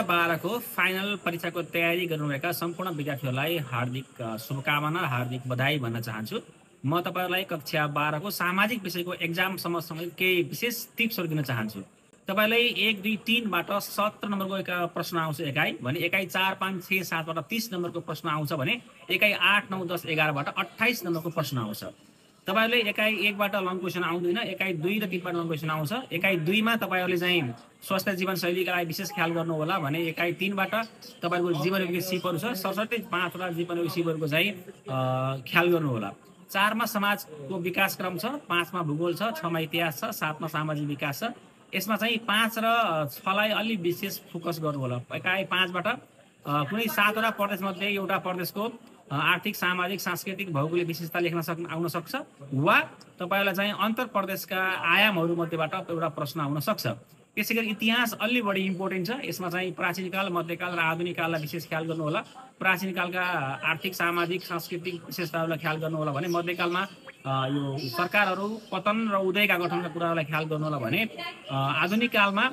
12 को फाइनल परीक्षाको तयारी गर्नुभएका सम्पूर्ण विद्यार्थीहरूलाई हार्दिक शुभकामना, हार्दिक बधाई भन्न चाहन्छु। म तपाईहरुलाई कक्षा 12 को सामाजिक विषयको एक्जामसम्म समेत केही विशेष टिप्सहरू दिन चाहन्छु। तपाईलाई 1 2 3 बाट 17 नम्बरको एक प्रश्न आउँछ एकाइ, भने एकाइ 4 5 6 7 बाट 30 नम्बरको प्रश्न आउँछ भने एकाइ 8 9 10 11 बाट 28 नम्बरको प्रश्न आउँछ। तपाईहरुले एकाइ 1 बाट लङ क्वेशन आउँदैन, एकाइ 2 र 3 बाट लङ क्वेशन आउँछ। एकाइ 2 मा तपाईहरुले चाहिँ स्वस्थ जीवनशैलीका लागि विशेष ख्याल गर्नु होला भने एकाइ 3 बाट तपाईहरुको जीवनयोगी सिपहरु छ, सरसट्टै 5 वटा जीवनयोगी सिपहरुको चाहिँ ख्याल गर्नु होला। 4 मा समाजको विकास क्रम छ, 5 मा भूगोल छ, 6 मा इतिहास छ, 7 मा सामाजिक विकास छ। यसमा चाहिँ 5 र 6 लाई अलि विशेष फोकस गर्नु होला। एकाइ 5 बाट कुनै 7 वटा प्रदेश मध्ये एउटा प्रदेशको आर्थिक, सामाजिक, सांस्कृतिक, भौगोलिक विशेषता लेख्न आउन सक्छ वा तपाईलाई चाहिँ अन्तर प्रदेशका आयामहरु मध्येबाट एउटा प्रश्न आउन सक्छ। त्यसैगरी इतिहास अलि बढी इम्पोर्टेन्ट छ। यसमा चाहिँ प्राचीन काल, मध्यकाल र आधुनिक काललाई विशेष ख्याल गर्नु होला। प्राचीन कालका आर्थिक, सामाजिक, सांस्कृतिक विशेषताहरूलाई ख्याल गर्नु होला भने मध्यकालमा यो सरकारहरू पतन र उदयका गठनका कुराहरूलाई ख्याल गर्नु होला भने आधुनिक कालमा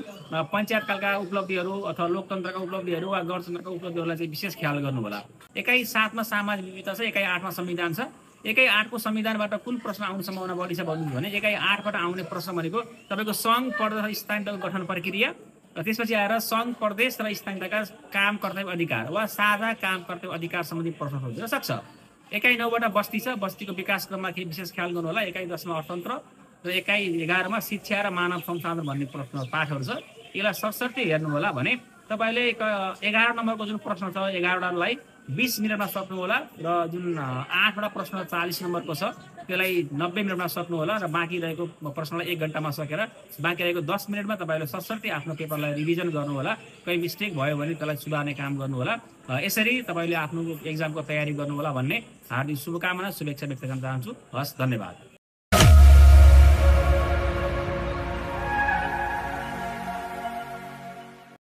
पञ्चायत कालका उपलब्धिहरू अथवा लोकतन्त्रका उपलब्धिहरू वा गणतन्त्रका उपलब्धिहरूलाई चाहिँ विशेष ख्याल गर्नु होला। एकाइ 7 मा सामाजिक विविधता छ, एकाइ 8 मा संविधान छ। एकाइ 8 को संविधानबाट कुन प्रश्न आउने सम्भावना बढी छ भन्नु भने एकाइ 8 बाट आउने प्रश्न भनेको तपाईको संघ, प्रदेश, स्थानीय गठन प्रक्रिया र त्यसपछि आएर संघ, प्रदेश र स्थानीयताका काम, कर्तव्य, अधिकार वा साझा काम, कर्तव्य, अधिकार सम्बन्धी प्रश्न हुन सक्छ। एकाइ 9 बाट बस्ती छ, बस्तीको विकास क्रममा केही विशेष ख्याल गर्नु होला। एकाइ 10 मा अर्थतन्त्र र एकाइ 11 मा शिक्षा र मानव संसाधन भन्ने प्रश्न पाठहरू छ। यसलाई सरसर्ती हेर्नु होला भने तपाईले 11 नम्बरको जुन प्रश्न छ 11 वटालाई 20 मिनेटमा सक्नु होला र जुन 8 वटा प्रश्न 40 नम्बरको छ त्यसलाई 90 मिनेटमा सक्नु होला र बाँकी रहेको प्रश्नलाई 1 घण्टामा सकेर बाँकी रहेको 10 मिनेटमा तपाईले सरसर्ती आफ्नो पेपरलाई रिभिजन गर्नु होला। कही मिस्टेक भयो भने त्यसलाई सुधार्ने काम गर्नु होला। यसरी तपाईले आफ्नो एक्जामको तयारी गर्नु होला भन्ने हार्दिक शुभकामना, शुभेच्छा व्यक्त गर्न चाहन्छु। हस्, धन्यवाद।